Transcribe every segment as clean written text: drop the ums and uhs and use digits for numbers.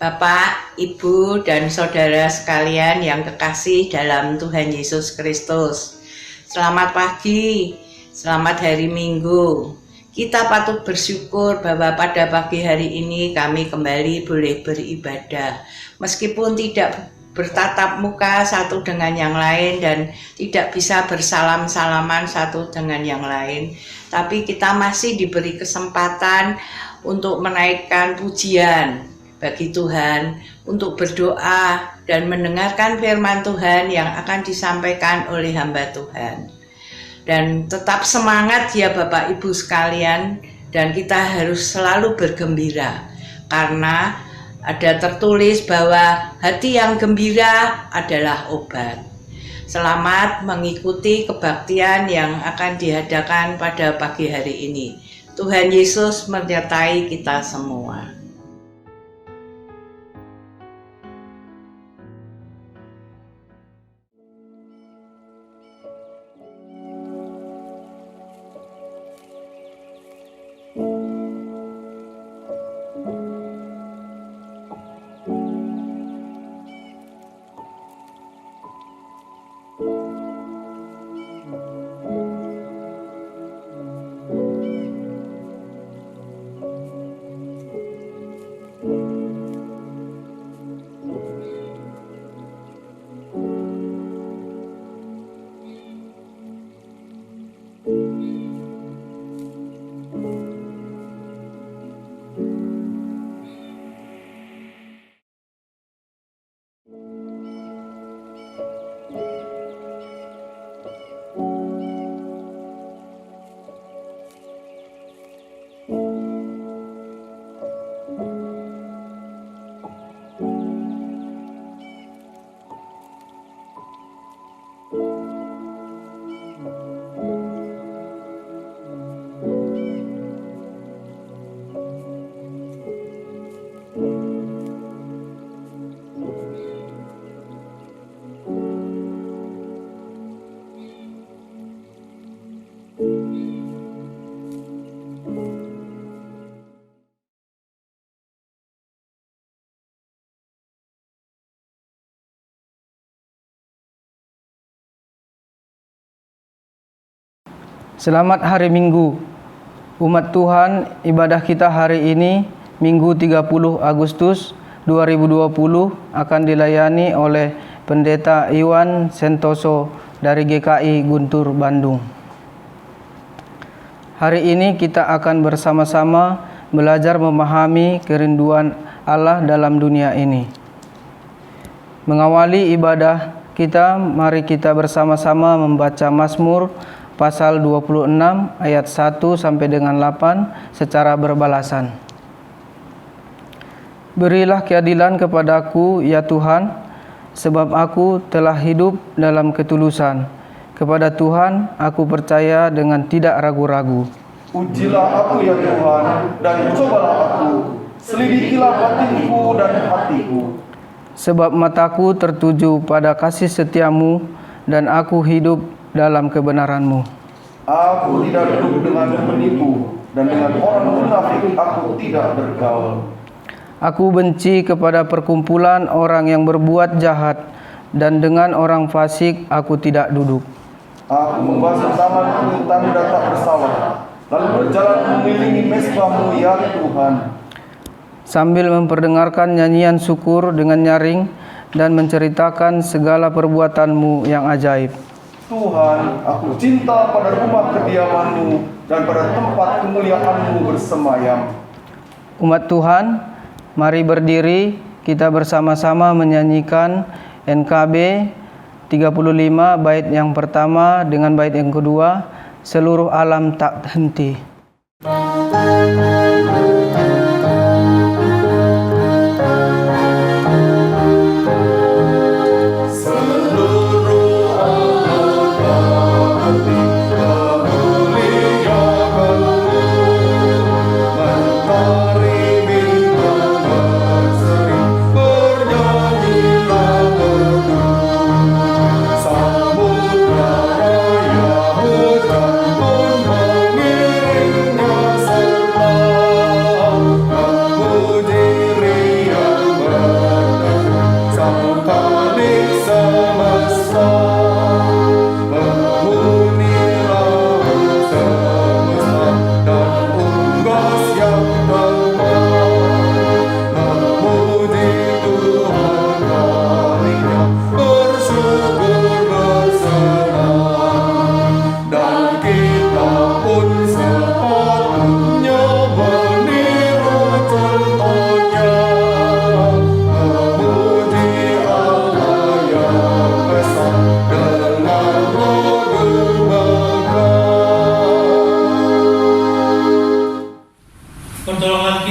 Bapak, Ibu, dan saudara sekalian yang kekasih dalam Tuhan Yesus Kristus. Selamat pagi, selamat hari Minggu. Kita patut bersyukur bahwa pada pagi hari ini kami kembali boleh beribadah. Meskipun tidak bertatap muka satu dengan yang lain dan tidak bisa bersalam-salaman satu dengan yang lain, tapi kita masih diberi kesempatan untuk menaikkan pujian bagi Tuhan, untuk berdoa dan mendengarkan firman Tuhan yang akan disampaikan oleh hamba Tuhan. Dan tetap semangat ya Bapak Ibu sekalian, dan kita harus selalu bergembira karena ada tertulis bahwa hati yang gembira adalah obat. Selamat mengikuti kebaktian yang akan diadakan pada pagi hari ini. Tuhan Yesus menyertai kita semua. Selamat hari Minggu. Umat Tuhan, ibadah kita hari ini Minggu 30 Agustus 2020 akan dilayani oleh Pendeta Iwan Sentoso dari GKI Guntur, Bandung. Hari ini kita akan bersama-sama belajar memahami kerinduan Allah dalam dunia ini. Mengawali ibadah kita, mari kita bersama-sama membaca Mazmur pasal 26 ayat 1 sampai dengan 8 secara berbalasan. Berilah keadilan kepadaku ya Tuhan, sebab aku telah hidup dalam ketulusan. Kepada Tuhan aku percaya dengan tidak ragu-ragu. Ujilah aku ya Tuhan, dan cobalah aku, selidikilah batinku dan hatiku. Sebab mataku tertuju pada kasih setiamu, dan aku hidup dalam kebenaran-Mu. Aku tidak duduk dengan penipu, dan dengan orang munafik aku tidak bergaul. Aku benci kepada perkumpulan orang yang berbuat jahat, dan dengan orang fasik aku tidak duduk. Aku membasuh tanganku tanda tak bersalah, lalu berjalan mengelilingi mezbah-Mu ya Tuhan. Sambil memperdengarkan nyanyian syukur dengan nyaring dan menceritakan segala perbuatan-Mu yang ajaib. Tuhan, aku cinta pada rumah kediaman-Mu dan pada tempat kemuliaan-Mu bersemayam. Umat Tuhan, mari berdiri, kita bersama-sama menyanyikan NKB 35 bait yang pertama dengan bait yang kedua, seluruh alam tak henti. Samudra raya hujan pun mengirim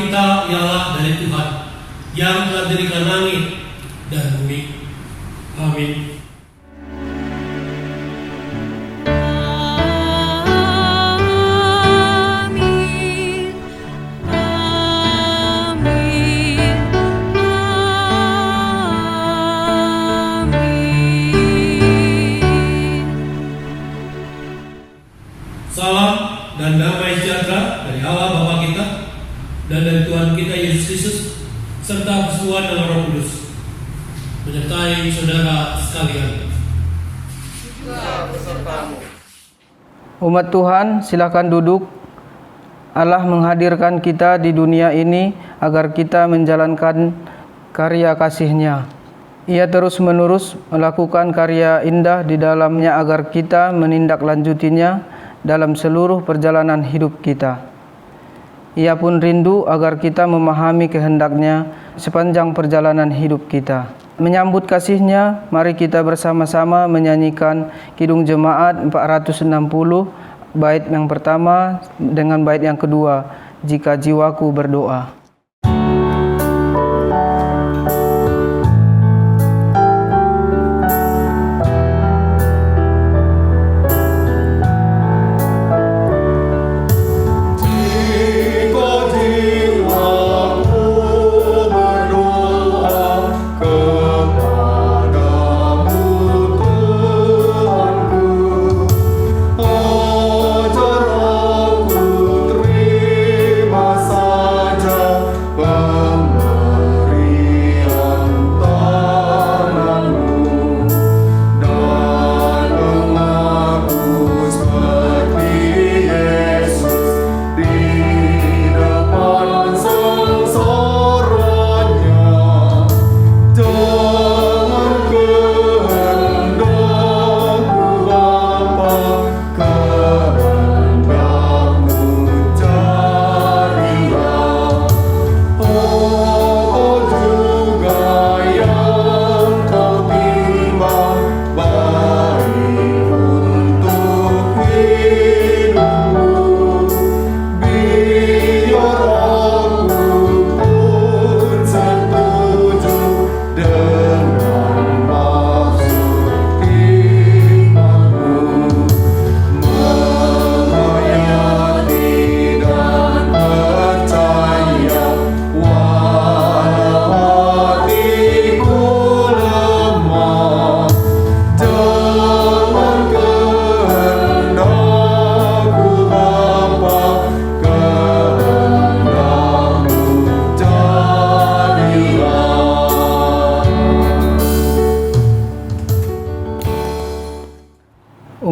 kita ialah dari Tuhan yang telah mendirikan langit dan bumi. Amin. Salam dan damai sejahtera dari Allah Bapa kita dan dari Tuhan kita Yesus Kristus serta persekutuan dengan Roh Kudus menyertai saudara sekalian. Umat Tuhan, silakan duduk. Allah menghadirkan kita di dunia ini agar kita menjalankan karya kasih-Nya. Ia terus-menerus melakukan karya indah di dalamnya agar kita menindaklanjutinya dalam seluruh perjalanan hidup kita. Ia pun rindu agar kita memahami kehendak-Nya sepanjang perjalanan hidup kita. Menyambut kasih-Nya, mari kita bersama-sama menyanyikan Kidung Jemaat 460, bait yang pertama dengan bait yang kedua, Jika Jiwaku Berdoa.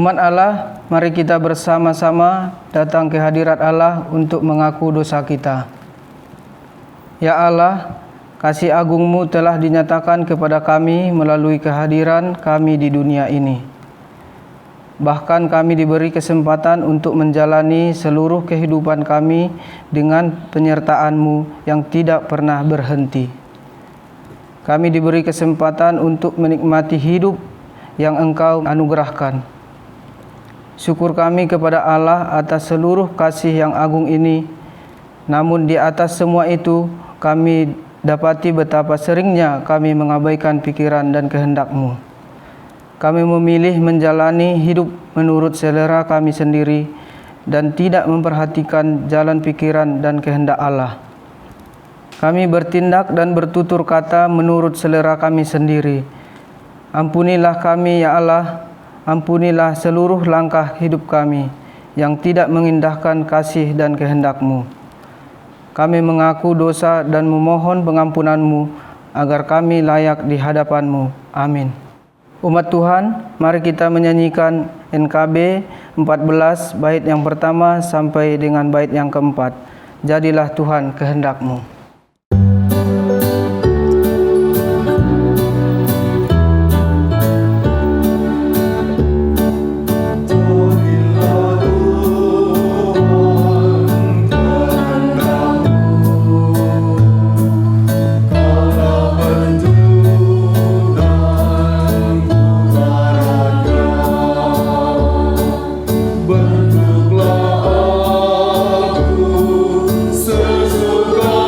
Umat Allah, mari kita bersama-sama datang ke hadirat Allah untuk mengaku dosa kita. Ya Allah, kasih agung-Mu telah dinyatakan kepada kami melalui kehadiran kami di dunia ini. Bahkan kami diberi kesempatan untuk menjalani seluruh kehidupan kami dengan penyertaan-Mu yang tidak pernah berhenti. Kami diberi kesempatan untuk menikmati hidup yang Engkau anugerahkan. Syukur kami kepada Allah atas seluruh kasih yang agung ini. Namun di atas semua itu, kami dapati betapa seringnya kami mengabaikan pikiran dan kehendak-Mu. Kami memilih menjalani hidup menurut selera kami sendiri dan tidak memperhatikan jalan pikiran dan kehendak Allah. Kami bertindak dan bertutur kata menurut selera kami sendiri. Ampunilah kami, ya Allah. Ampunilah seluruh langkah hidup kami yang tidak mengindahkan kasih dan kehendak-Mu. Kami mengaku dosa dan memohon pengampunan-Mu agar kami layak di hadapan-Mu. Amin. Umat Tuhan, mari kita menyanyikan NKB 14 bait yang pertama sampai dengan bait yang keempat. Jadilah Tuhan kehendak-Mu. Sesuka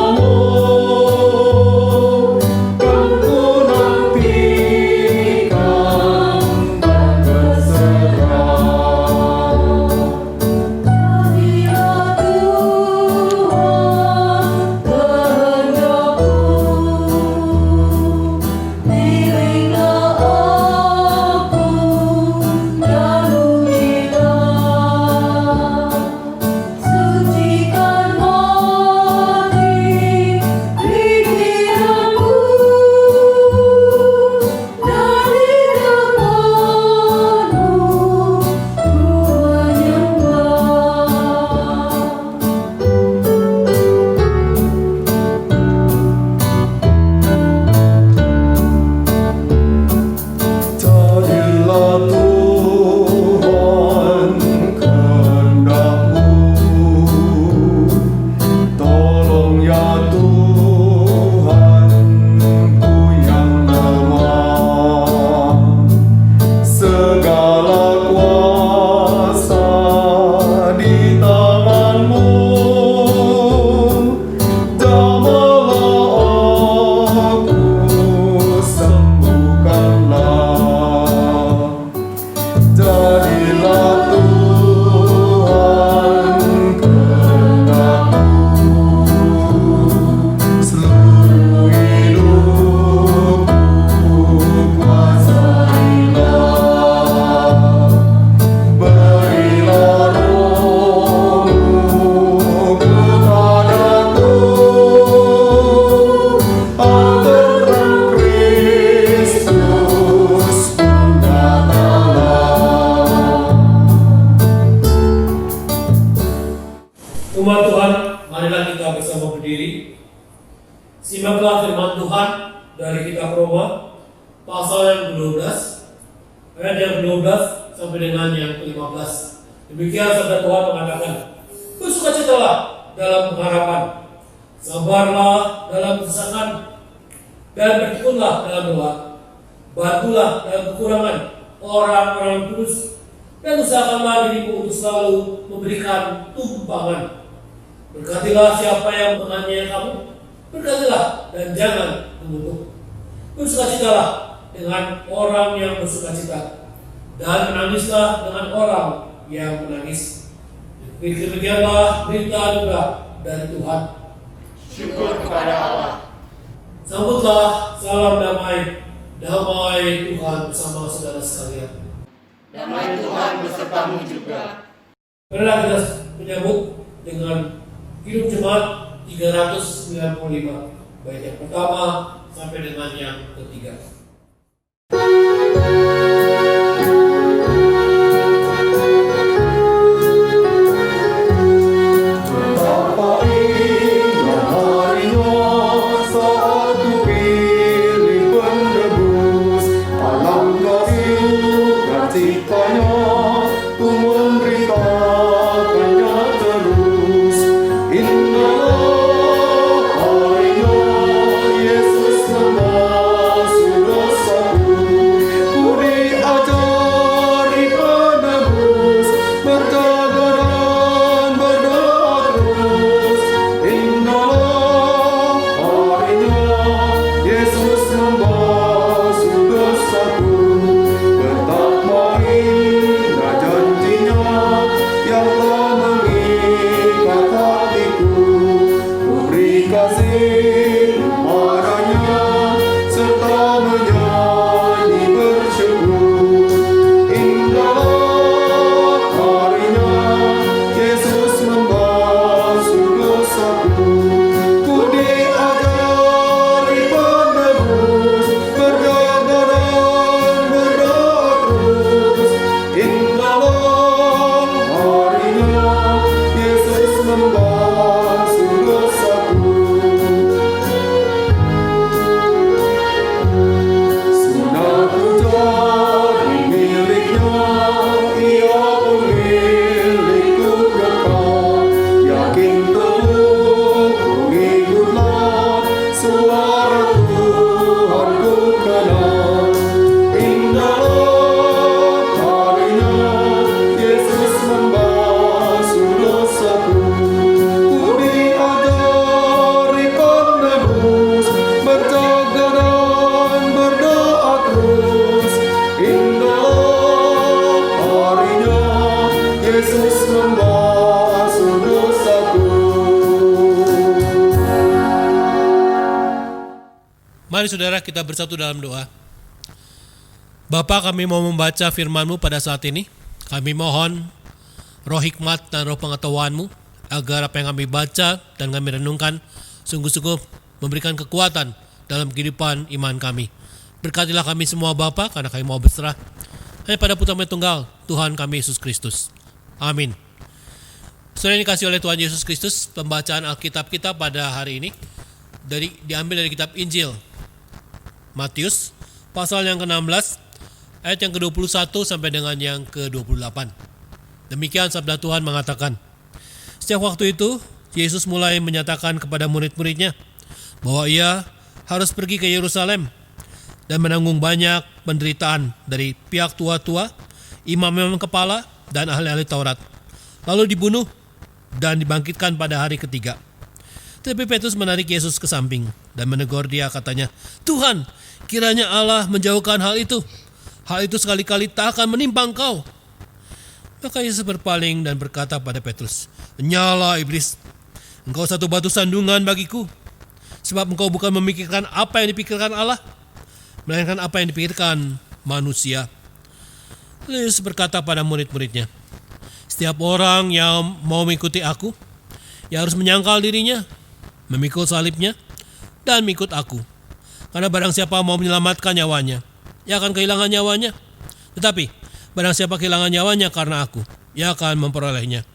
Simaklah firman Tuhan dari kitab Roma pasal yang ke-12 ayat yang ke-12 sampai dengan yang ke-15. Demikian sabda Tuhan mengatakan, bersukacitalah dalam pengharapan, sabarlah dalam kesusahan, dan bertekunlah dalam doa. Bantulah dalam kekurangan orang-orang kudus, dan usahakanlah dirimu untuk selalu memberikan tumpangan. Berkatilah siapa yang menganiaya kamu, berkatilah dan jangan mengutuk. Bersukacitalah dengan orang yang bersukacita, dan menangislah dengan orang yang menangis. Demikianlah berita anugerah dari Tuhan. Syukur kepada Allah. Sambutlah salam damai, damai Tuhan bersama saudara sekalian. Damai Tuhan besertamu juga. Marilah kita menyambut dengan hidup jemaat 395, baik yang pertama sampai dengan yang ketiga. Betapa indah harinya saat ku pilih penebus. Alangkah indah ciptanya, ku memberitakannya terus. Indahlah harinya, Yesus membasuh dosaku. Ku diajari penebus, berjaga dan berdoa terus. Indahlah harinya, Yesus membasuh dosaku. Betapa indah janjinya yang telah mengikat hatiku. Ku beri kasih padanya serta menyanyi bersyukur. Indahlah harinya, Yesus membasuh dosaku. Ku diajari penebus, berjaga dan berdoa terus. Indahlah harinya, Yesus membasuh dosaku. Sudah ku jadi miliknya, ia pun milikku kekal. Yakin teguh ku ikutlah, suara Tuhan ku kenal. Indahlah harinya, Yesus membasuh dosaku. Ku diajari penebus, berjaga dan berdoa terus. Indahlah harinya, Yesus membasuh dosaku. Mari saudara kita bersatu dalam doa. Bapa, kami mau membaca firman-Mu pada saat ini. Kami mohon roh hikmat dan roh pengetahuan-Mu, agar apa yang kami baca dan kami renungkan sungguh-sungguh memberikan kekuatan dalam kehidupan iman kami. Berkatilah kami semua Bapa, karena kami mau berserah hanya pada Putra Tunggal, Tuhan kami Yesus Kristus. Amin. Saudara yang dikasihi oleh Tuhan Yesus Kristus, pembacaan Alkitab kita pada hari ini diambil dari kitab Injil Matius pasal yang ke-16 ayat yang ke-21 sampai dengan yang ke-28. Demikian sabda Tuhan mengatakan, setiap waktu itu Yesus mulai menyatakan kepada murid-muridnya bahwa ia harus pergi ke Yerusalem dan menanggung banyak penderitaan dari pihak tua-tua, imam-imam kepala, dan ahli-ahli Taurat, lalu dibunuh dan dibangkitkan pada hari ketiga. Tapi Petrus menarik Yesus ke samping dan menegur dia, katanya, Tuhan, kiranya Allah menjauhkan hal itu. Hal itu sekali-kali tak akan menimpa engkau. Maka Yesus berpaling dan berkata pada Petrus, Nyala iblis, engkau satu batu sandungan bagiku, sebab engkau bukan memikirkan apa yang dipikirkan Allah, melainkan apa yang dipikirkan manusia. Lalu Yesus berkata pada murid-muridnya, setiap orang yang mau mengikuti aku, ia harus menyangkal dirinya, memikul salibnya, dan mengikut aku. Karena barang siapa mau menyelamatkan nyawanya, ia akan kehilangan nyawanya. Tetapi barang siapa kehilangan nyawanya karena aku, ia akan memperolehnya.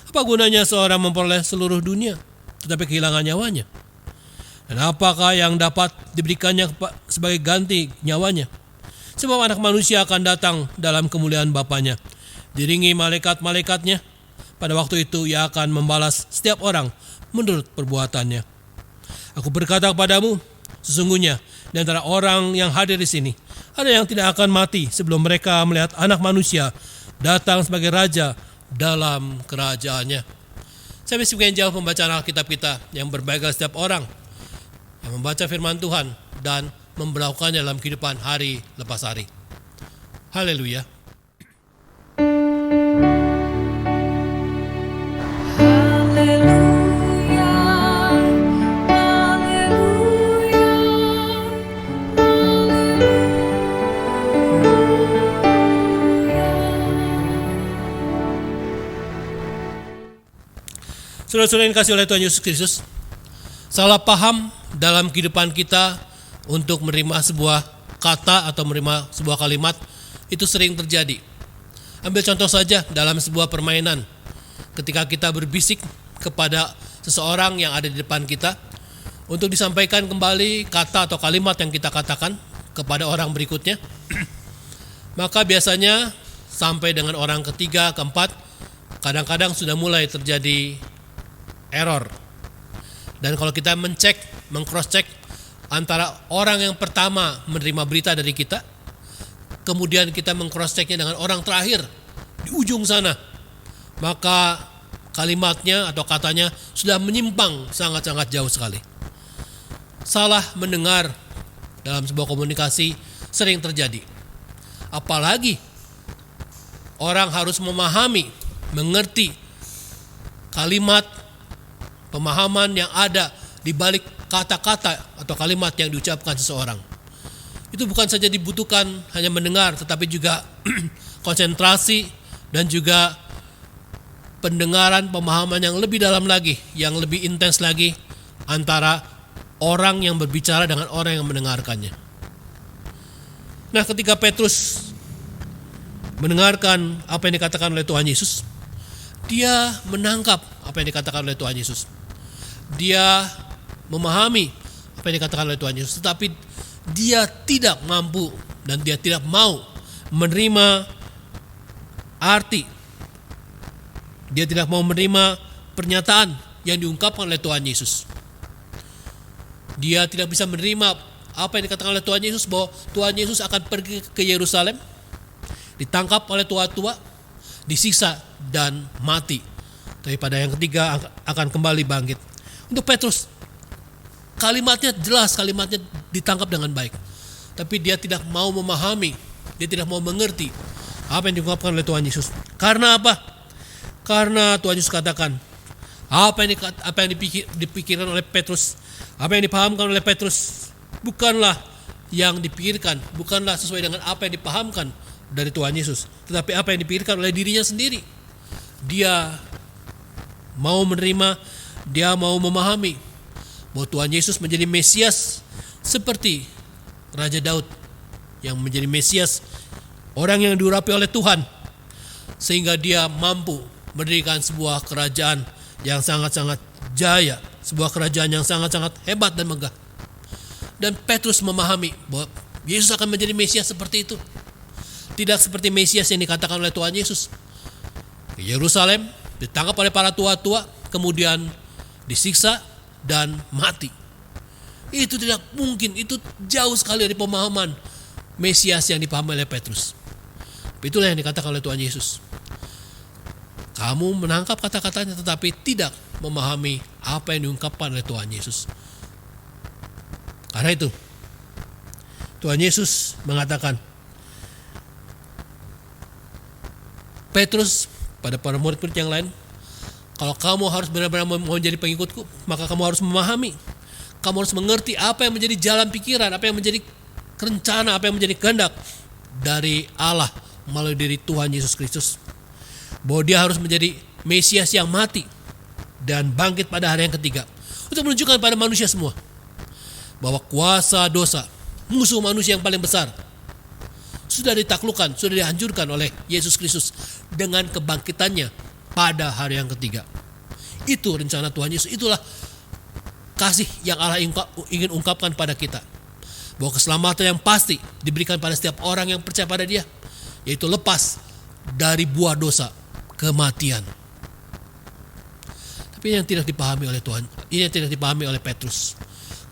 Apa gunanya seorang memperoleh seluruh dunia, tetapi kehilangan nyawanya? Dan apakah yang dapat diberikannya sebagai ganti nyawanya? Sebab anak manusia akan datang dalam kemuliaan Bapanya, diiringi malaikat-malaikatnya. Pada waktu itu ia akan membalas setiap orang menurut perbuatannya. Aku berkata kepadamu, sesungguhnya di antara orang yang hadir di sini ada yang tidak akan mati sebelum mereka melihat anak manusia datang sebagai raja dalam kerajaannya. Saya sebagian jauh pembacaan Alkitab kita yang berbahagia setiap orang yang membaca firman Tuhan dan memberlakukannya dalam kehidupan hari lepas hari. Haleluya. Saudara-saudara yang dikasihi oleh Tuhan Yesus Kristus, salah paham dalam kehidupan kita untuk menerima sebuah kata atau menerima sebuah kalimat itu sering terjadi. Ambil contoh saja dalam sebuah permainan. Ketika kita berbisik kepada seseorang yang ada di depan kita untuk disampaikan kembali kata atau kalimat yang kita katakan kepada orang berikutnya, maka biasanya sampai dengan orang ketiga, keempat, kadang-kadang sudah mulai terjadi error. Dan kalau kita meng-cross-check antara orang yang pertama menerima berita dari kita, kemudian kita meng-cross-checknya dengan orang terakhir di ujung sana, maka kalimatnya atau katanya sudah menyimpang sangat-sangat jauh sekali. Salah mendengar dalam sebuah komunikasi sering terjadi. Apalagi orang harus memahami, mengerti kalimat, pemahaman yang ada di balik kata-kata atau kalimat yang diucapkan seseorang. Itu bukan saja dibutuhkan hanya mendengar, tetapi juga konsentrasi dan juga pendengaran, pemahaman yang lebih dalam lagi, yang lebih intens lagi antara orang yang berbicara dengan orang yang mendengarkannya. Nah, ketika Petrus mendengarkan apa yang dikatakan oleh Tuhan Yesus, dia menangkap apa yang dikatakan oleh Tuhan Yesus. Dia memahami apa yang dikatakan oleh Tuhan Yesus, tetapi dia tidak mampu dan dia tidak mau menerima arti. Dia tidak mau menerima pernyataan yang diungkapkan oleh Tuhan Yesus. Dia tidak bisa menerima apa yang dikatakan oleh Tuhan Yesus, bahwa Tuhan Yesus akan pergi ke Yerusalem, ditangkap oleh tua-tua, disiksa dan mati. Tapi pada yang ketiga akan kembali bangkit. Untuk Petrus, kalimatnya jelas, kalimatnya ditangkap dengan baik. Tapi dia tidak mau memahami, dia tidak mau mengerti apa yang diungkapkan oleh Tuhan Yesus. Karena apa? Karena Tuhan Yesus katakan, apa yang dipikirkan oleh Petrus, apa yang dipahamkan oleh Petrus, bukanlah yang dipikirkan, bukanlah sesuai dengan apa yang dipahamkan dari Tuhan Yesus, tetapi apa yang dipikirkan oleh dirinya sendiri. Dia mau menerima, dia mau memahami bahwa Tuhan Yesus menjadi Mesias seperti Raja Daud yang menjadi Mesias, orang yang diurapi oleh Tuhan, sehingga dia mampu mendirikan sebuah kerajaan yang sangat-sangat jaya, sebuah kerajaan yang sangat-sangat hebat dan megah. Dan Petrus memahami bahwa Yesus akan menjadi Mesias seperti itu. Tidak seperti Mesias yang dikatakan oleh Tuhan Yesus. Ke Yerusalem, ditangkap oleh para tua-tua, kemudian disiksa dan mati. Itu tidak mungkin, itu jauh sekali dari pemahaman Mesias yang dipahami oleh Petrus. Itulah yang dikatakan oleh Tuhan Yesus. Kamu menangkap kata-katanya tetapi tidak memahami apa yang diungkapkan oleh Tuhan Yesus. Karena itu Tuhan Yesus mengatakan, Petrus pada para murid-murid yang lain, kalau kamu harus benar-benar mau menjadi pengikutku, maka kamu harus memahami, kamu harus mengerti apa yang menjadi jalan pikiran, apa yang menjadi rencana, apa yang menjadi kehendak dari Allah melalui diri Tuhan Yesus Kristus. Bahwa dia harus menjadi Mesias yang mati dan bangkit pada hari yang ketiga, untuk menunjukkan pada manusia semua bahwa kuasa dosa, musuh manusia yang paling besar, sudah ditaklukkan, sudah dihancurkan oleh Yesus Kristus dengan kebangkitannya pada hari yang ketiga. Itu rencana Tuhan Yesus, itulah kasih yang Allah ingin ungkapkan pada kita. Bahwa keselamatan yang pasti diberikan pada setiap orang yang percaya pada Dia, yaitu lepas dari buah dosa, kematian. Tapi ini yang tidak dipahami oleh Tuhan, ini yang tidak dipahami oleh Petrus.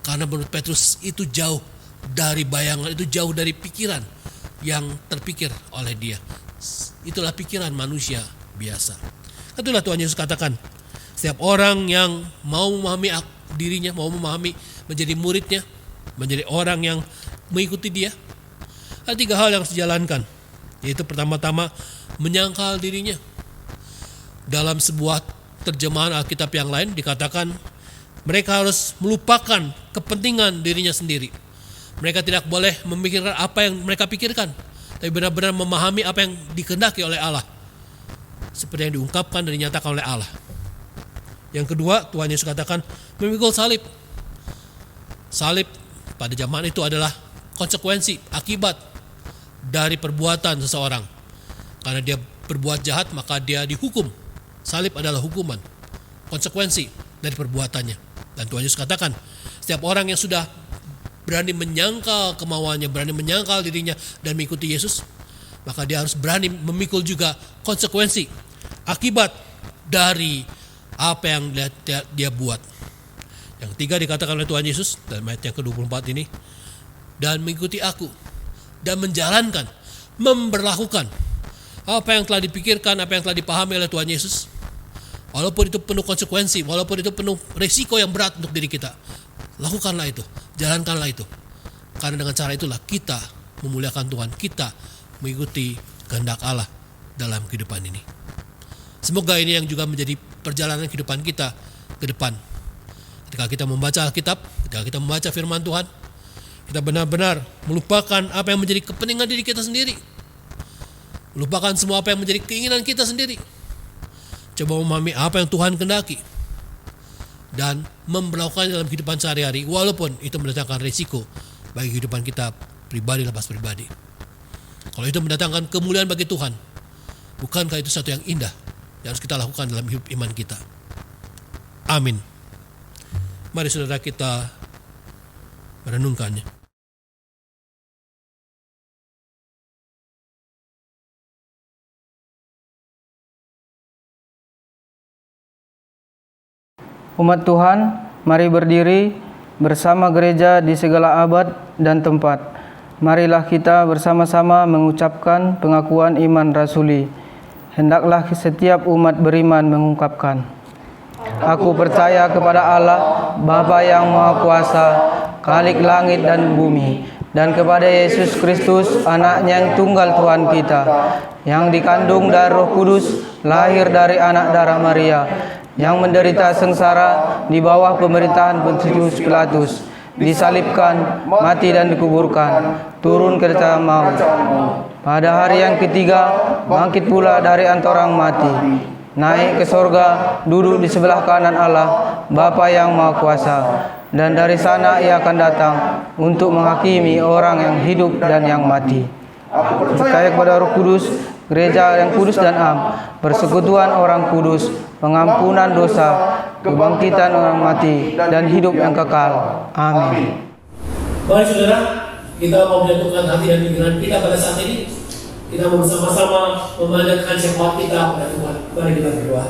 Karena menurut Petrus itu jauh dari bayangan, itu jauh dari pikiran yang terpikir oleh dia. Itulah pikiran manusia biasa. Itulah Tuhan Yesus katakan, setiap orang yang mau memahami dirinya, mau memahami menjadi muridnya, menjadi orang yang mengikuti Dia, ada 3 hal yang harus dijalankan. Yaitu pertama-tama menyangkal dirinya. Dalam sebuah terjemahan Alkitab yang lain dikatakan mereka harus melupakan kepentingan dirinya sendiri. Mereka tidak boleh memikirkan apa yang mereka pikirkan, tapi benar-benar memahami apa yang dikehendaki oleh Allah, seperti yang diungkapkan dan dinyatakan oleh Allah. Yang kedua, Tuhan Yesus katakan memikul salib. Salib pada zaman itu adalah konsekuensi, akibat dari perbuatan seseorang. Karena dia berbuat jahat, maka dia dihukum. Salib adalah hukuman, konsekuensi dari perbuatannya. Dan Tuhan Yesus katakan, setiap orang yang sudah berani menyangkal kemauannya, berani menyangkal dirinya dan mengikuti Yesus, maka dia harus berani memikul juga konsekuensi, akibat dari apa yang dia buat. Yang ketiga dikatakan oleh Tuhan Yesus dalam ayat yang ke-24 ini, dan mengikuti aku dan menjalankan, memberlakukan apa yang telah dipikirkan, apa yang telah dipahami oleh Tuhan Yesus. Walaupun itu penuh konsekuensi, walaupun itu penuh risiko yang berat untuk diri kita, lakukanlah itu, jalankanlah itu. Karena dengan cara itulah kita memuliakan Tuhan, kita mengikuti kehendak Allah dalam kehidupan ini. Semoga ini yang juga menjadi perjalanan kehidupan kita ke depan. Ketika kita membaca Alkitab, ketika kita membaca firman Tuhan, kita benar-benar melupakan apa yang menjadi kepentingan diri kita sendiri. Melupakan semua apa yang menjadi keinginan kita sendiri. Coba memahami apa yang Tuhan kehendaki dan memperlakukannya dalam kehidupan sehari-hari, walaupun itu mendatangkan risiko bagi kehidupan kita pribadi lepas pribadi. Kalau itu mendatangkan kemuliaan bagi Tuhan, bukankah itu sesuatu yang indah yang harus kita lakukan dalam hidup iman kita? Amin. Mari saudara kita merenungkannya. Umat Tuhan, mari berdiri bersama gereja di segala abad dan tempat. Marilah kita bersama-sama mengucapkan pengakuan iman rasuli. Hendaklah setiap umat beriman mengungkapkan, aku percaya kepada Allah, Bapa yang Maha Kuasa, Khalik langit dan bumi, dan kepada Yesus Kristus, Anaknya yang tunggal Tuhan kita, yang dikandung dari Roh Kudus, lahir dari anak darah Maria, yang menderita sengsara di bawah pemerintahan Pontius Pilatus, disalibkan, mati dan dikuburkan, turun ke dalam maut. Pada hari yang ketiga, bangkit pula dari antara orang mati, naik ke sorga, duduk di sebelah kanan Allah, Bapa yang Maha Kuasa, dan dari sana Ia akan datang untuk menghakimi orang yang hidup dan yang mati. Percaya kepada Roh Kudus, gereja yang kudus dan am, persekutuan orang kudus, pengampunan dosa, kebangkitan orang mati, dan hidup yang kekal. Amin. Mari saudara, kita mau menjatuhkan hati dan pikiran kita pada saat ini. Kita mau bersama-sama memandangkan syafaat kita pada Tuhan. Mari kita berdoa.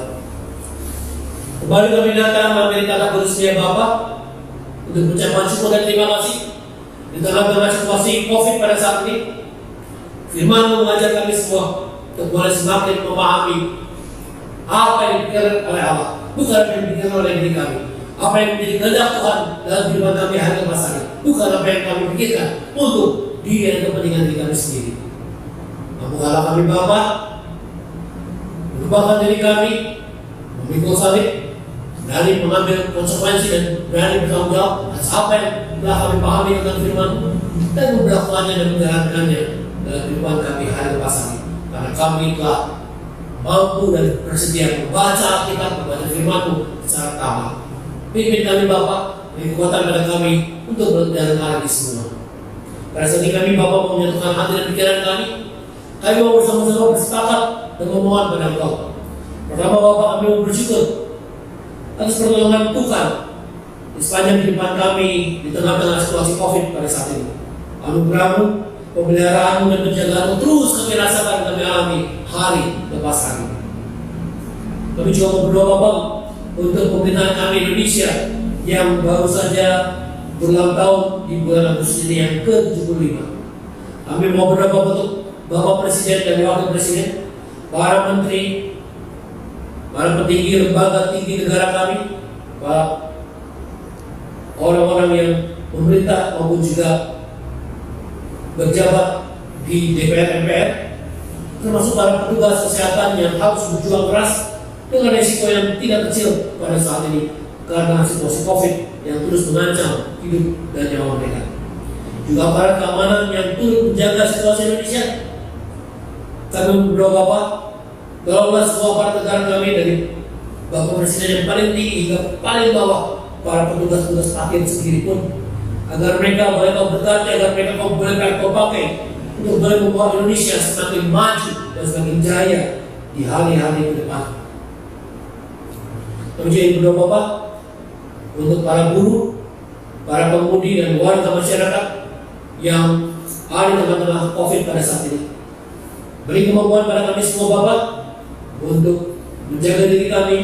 Kembali kami datang mengambil kata kudusnya Bapa untuk mengucapkan syukur dan terima kasih di tengah-tengah situasi COVID pada saat ini. Firman mengajar kami semua untuk boleh semakin memahami apa yang dipikirkan oleh Allah, bukan apa yang dipikirkan oleh diri kami. Apa yang menjadi kehendak Tuhan dalam kehidupan kami hari lepas hari, bukan apa yang kami pikirkan untuk diri dan kepentingan diri kami sendiri. Mampukanlah kami Bapa, merubahkan diri kami, memikul salib, berani mengambil konsekuensi dan berani bertanggung jawab atas apa yang telah kami pahami tentang firman dan memperlakukannya dan menjalankannya dalam kehidupan kami hari lepas hari. Karena kami telah mampu dan bersedia membaca Alkitab, membaca firman-Mu secara tamat. Pimpin kami Bapa, beri kekuatan pada kami untuk menjalankan ini semua. Pada saat ini kami Bapa mau menyatukan hati dan pikiran kami mau bersama-sama bersepakat dan memohon pada Engkau. Pertama Bapa, kami mau bersyukur atas pertolongan Tuhan di sepanjang kehidupan kami di tengah-tengah situasi COVID pada saat ini. Anugerah-Mu, pemeliharaanmu dan penjagaanmu terus kami rasakan, kami alami hari lepas hari. Kami juga berdoa Bapak untuk pemerintahan kami Indonesia yang baru saja berulang tahun di bulan Agustus ini yang ke-75. Kami mau berdoa Bapak untuk Bapak Presiden dan Wakil Presiden, para menteri, para petinggi lembaga tinggi negara kami, para orang-orang yang memerintah maupun juga berjabat di DPR MPR, termasuk para petugas kesehatan yang harus berjuang keras dengan resiko yang tidak kecil pada saat ini karena situasi COVID yang terus mengancam hidup dan nyawa mereka. Juga para keamanan yang turut menjaga situasi Indonesia. Kami berdoa Bapak, tolonglah semua para negara kami dari Bapak Presiden yang paling tinggi hingga paling bawah, para petugas-petugas akhir sendiri pun, agar mereka boleh kau berkati, agar mereka boleh kau pakai untuk boleh membawa Indonesia semakin maju dan semakin jaya di hari-hari ke depan. Kami juga berdoa Bapak untuk para buruh, para pemudi dan warga masyarakat yang ada di tengah-tengah COVID pada saat ini. Beri kemampuan pada kami semua Bapak untuk menjaga diri kami,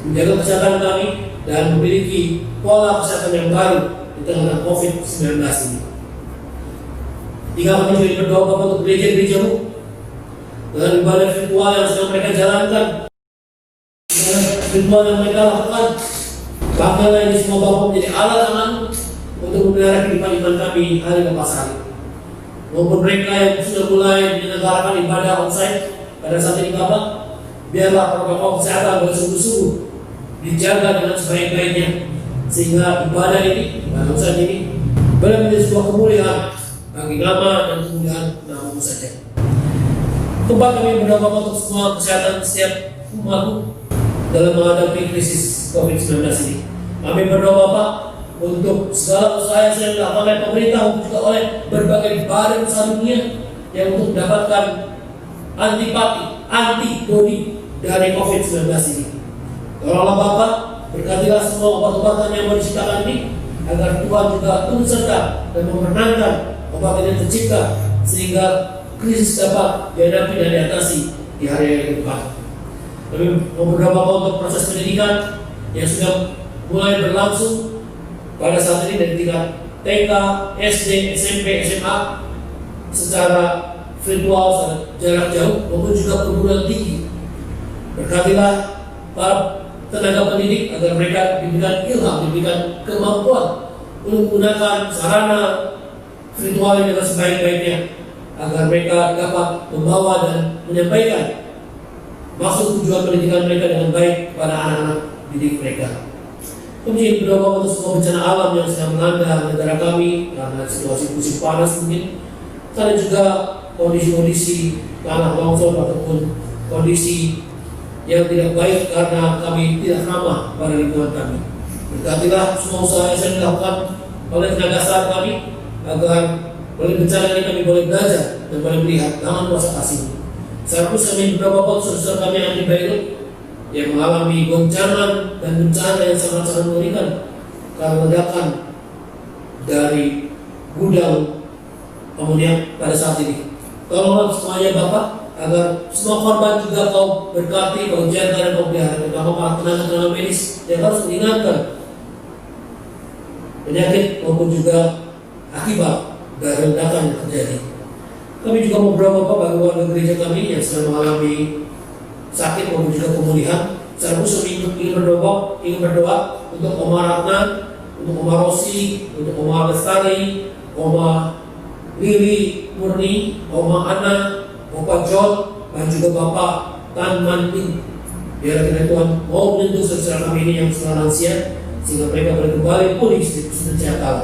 menjaga kesehatan kami, dan memiliki pola kesehatan yang baru di tengah COVID-19 ini. Jika kami juga berdoa Bapak untuk gereja-gereja-Mu dengan ibadah virtual yang sedang mereka jalankan, dengan ritual yang mereka lakukan, pakailah ini semua Bapak menjadi alat tangan-Mu untuk memelihara kehidupan iman kami hari lepas hari. Maupun mereka yang sudah mulai menyelenggarakan ibadah onsite pada saat ini Bapak, biarlah protokol kesehatan bersungguh-sungguh dijaga dengan sebaik-baiknya, sehingga ibadah ini, ibadah onsite ini boleh menjadi sebuah kemuliaan bagi nama dan kemuliaan nama-Mu saja. Tempat kami berdoa Bapak untuk semua kesehatan setiap umat-Mu dalam menghadapi krisis COVID-19 ini. Kami berdoa Bapak untuk segala usaha yang sedang dilakukan oleh pemerintah maupun juga oleh berbagai badan usaha dunia yang untuk mendapatkan antibodi dari COVID-19 ini. Tolonglah Bapak, berkatilah semua obat-obatan yang baru diciptakan ini, agar Tuhan juga turut serta dan memenangkan obat ini tercipta, sehingga krisis dapat dihadapi dan diatasi di hari-hari ke depan. Kami berdoa Bapak untuk proses pendidikan yang sudah mulai berlangsung pada saat ini dari tingkat TK, SD, SMP, SMA secara virtual, secara jarak jauh maupun juga perguruan tinggi. Berkatilah para tenaga pendidik agar mereka diberikan ilham, diberikan kemampuan untuk menggunakan sarana virtual ini dengan sebaik-baiknya, agar mereka dapat membawa dan menyampaikan maksud tujuan pendidikan mereka dengan baik kepada anak-anak didik mereka. Kami berdoa untuk semua bencana alam yang sedang melanda negara kami karena situasi musim panas mungkin, karena juga kondisi-kondisi tanah longsor ataupun kondisi yang tidak baik karena kami tidak ramah pada lingkungan kami. Berkatilah semua usaha yang sedang dilakukan oleh tenaga sahab kami, agar oleh bencana ini kami boleh belajar dan boleh melihat tangan kuasa kasih-Mu. Secara khusus kami berdoa Bapak saudara kami yang di Beirut yang mengalami goncangan dan bencana yang sangat-sangat mengerikan karena ledakan dari gudang amoniak pada saat ini. Tolonglah semuanya Bapak, agar semua korban juga Kau berkati, Kau jaga dan Kau pelihara, terutama para tenaga-tenaga medis yang harus mengingatkan penyakit maupun juga akibat dari ledakan yang terjadi. Kami juga mau berdoa Bapak bagi warga gereja kami yang sedang mengalami sakit maupun juga pemulihan. Secara khusus ingin berdoa untuk Oma Ratna, untuk Oma Rosi, untuk Oma Lestari, Oma Lili Murni, Oma Ana, Bapak John, dan juga Bapak Tan Manting. Biar kiranya Tuhan mau menyentuh saudara kami ini yang sudah lansia, sehingga mereka boleh kembali pulih secara kala.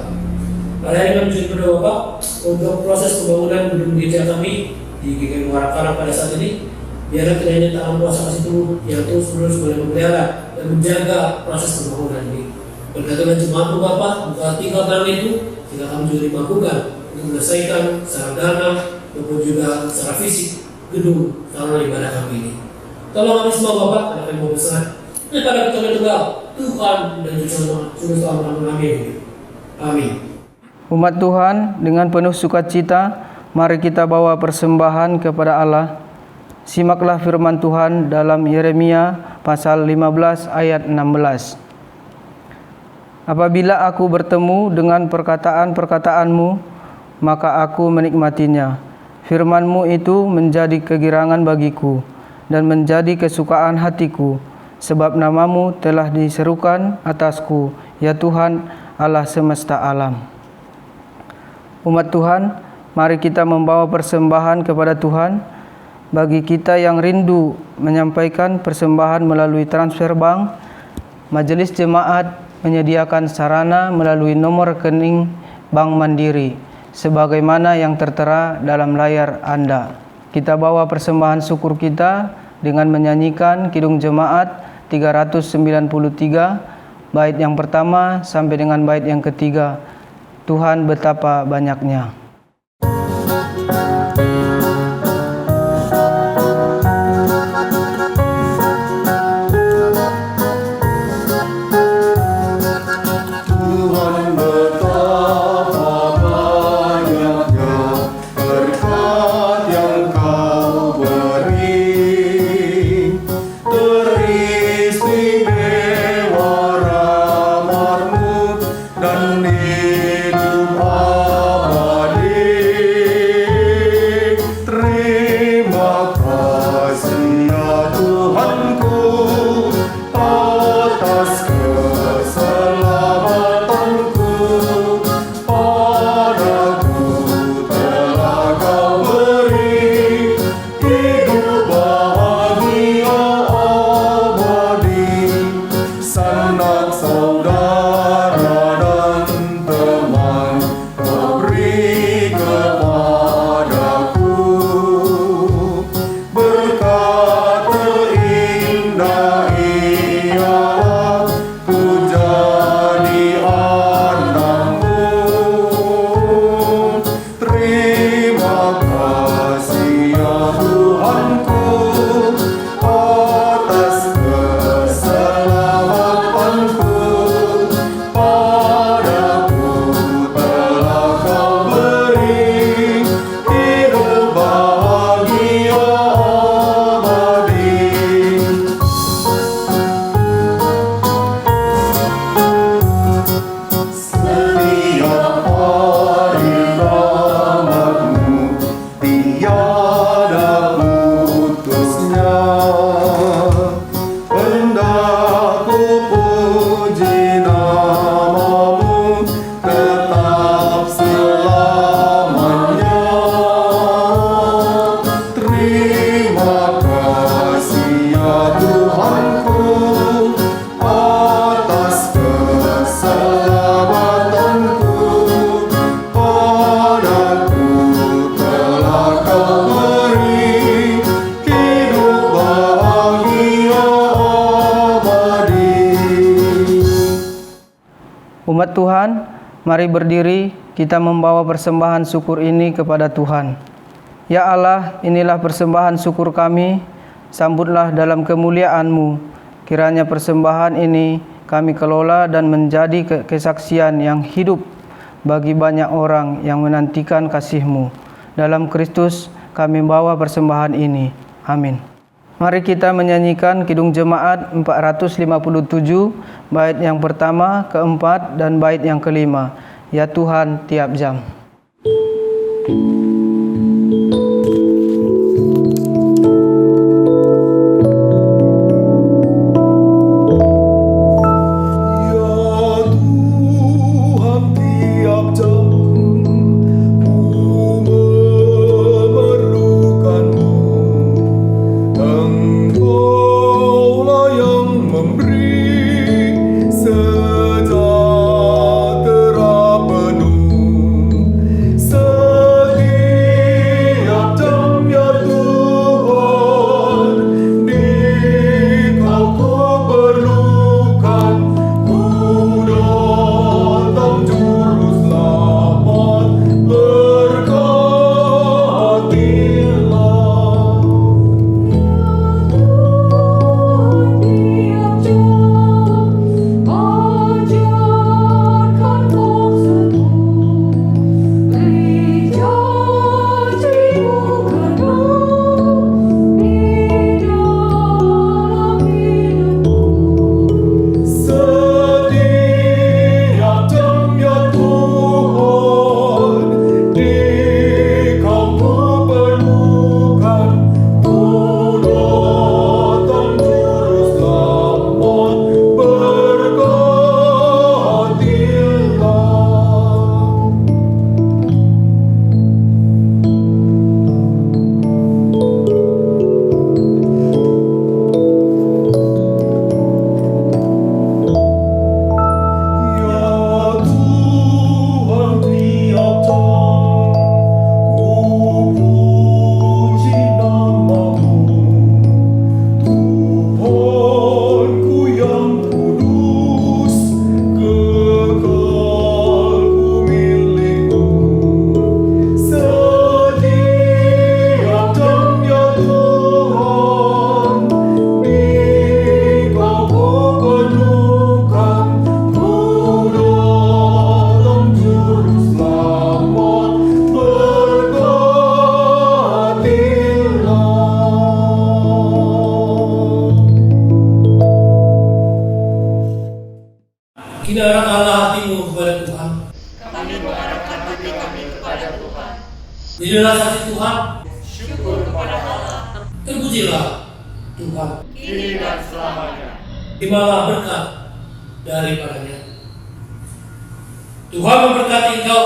Pada hari kami juga berdoa Bapak untuk proses pembangunan gedung gereja kami di GKI Muara pada saat ini. Biarlah kiranya tangan kuasa kasih Tuhan yang terus-menerus boleh memelihara dan menjaga proses pembangunan ini. Berkatilah jemaat-Mu Bapak, buka tinggal kami itu, sehingga kami juga dimampukan untuk menyelesaikan secara dana maupun juga secara fisik gedung sarana ibadah kami ini. Tolong kami semua Bapak, karena kami mau besar. Ini pada kita tunggal Tuhan dan Juru Selamat kami. Amin. Umat Tuhan, dengan penuh sukacita, mari kita bawa persembahan kepada Allah. Simaklah firman Tuhan dalam Yeremia pasal 15 ayat 16. Apabila aku bertemu dengan perkataan-perkataanmu, maka aku menikmatinya. Firman-Mu itu menjadi kegirangan bagiku dan menjadi kesukaan hatiku, sebab nama-Mu telah diserukan atasku, ya Tuhan Allah semesta alam. Umat Tuhan, mari kita membawa persembahan kepada Tuhan. Bagi kita yang rindu menyampaikan persembahan melalui transfer bank, Majelis Jemaat menyediakan sarana melalui nomor rekening Bank Mandiri, sebagaimana yang tertera dalam layar Anda. Kita bawa persembahan syukur kita dengan menyanyikan Kidung Jemaat 393, bait yang pertama sampai dengan bait yang ketiga. Tuhan betapa banyaknya. Tuhan betapa banyaknya berkat yang Kau beri, teristimewa rahmat-Mu dan hidup abadi. Terima kasih ya Tuhanku atas keselamatanku. Padaku telah Kau beri hidup bahagia abadi. Sanak saudara dan teman Kau beri kepadaku. Berkat terindah ialah ku jadi anak-Mu. Terima kasih ya Tuhanku atas keselamatanku. Padaku telah Kau beri hidup bahagia abadi. Setiap hari rahmat-Mu tiada putusnya. Hendak ku puji nama-Mu tetap selamanya. Terima kasih ya Tuhanku atas keselamatanku. Padaku telah Kau beri hidup bahagia abadi. Umat Tuhan, mari berdiri, kita membawa persembahan syukur ini kepada Tuhan. Ya Allah, inilah persembahan syukur kami, sambutlah dalam kemuliaan-Mu. Kiranya persembahan ini kami kelola dan menjadi kesaksian yang hidup bagi banyak orang yang menantikan kasih-Mu. Dalam Kristus kami bawa persembahan ini. Amin. Mari kita menyanyikan Kidung Jemaat 457, bait yang pertama, keempat, dan bait yang kelima. Ya Tuhan tiap jam. Sejahtera penuh kepada Tuhan. Kami mengarahkan hati kami kepada Tuhan. Jadilah saksi Tuhan. Syukur kepada Allah. Terpujilah Tuhan. Kini dan selamanya. Terimalah berkat daripadanya. Tuhan memberkati engkau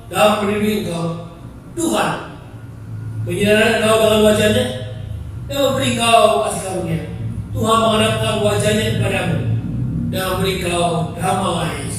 dan melindungi engkau. Tuhan menyinari engkau dalam wajahnya dan memberi engkau kasih karunia. Tuhan menghadapkan wajahnya kepadamu dan memberi engkau damai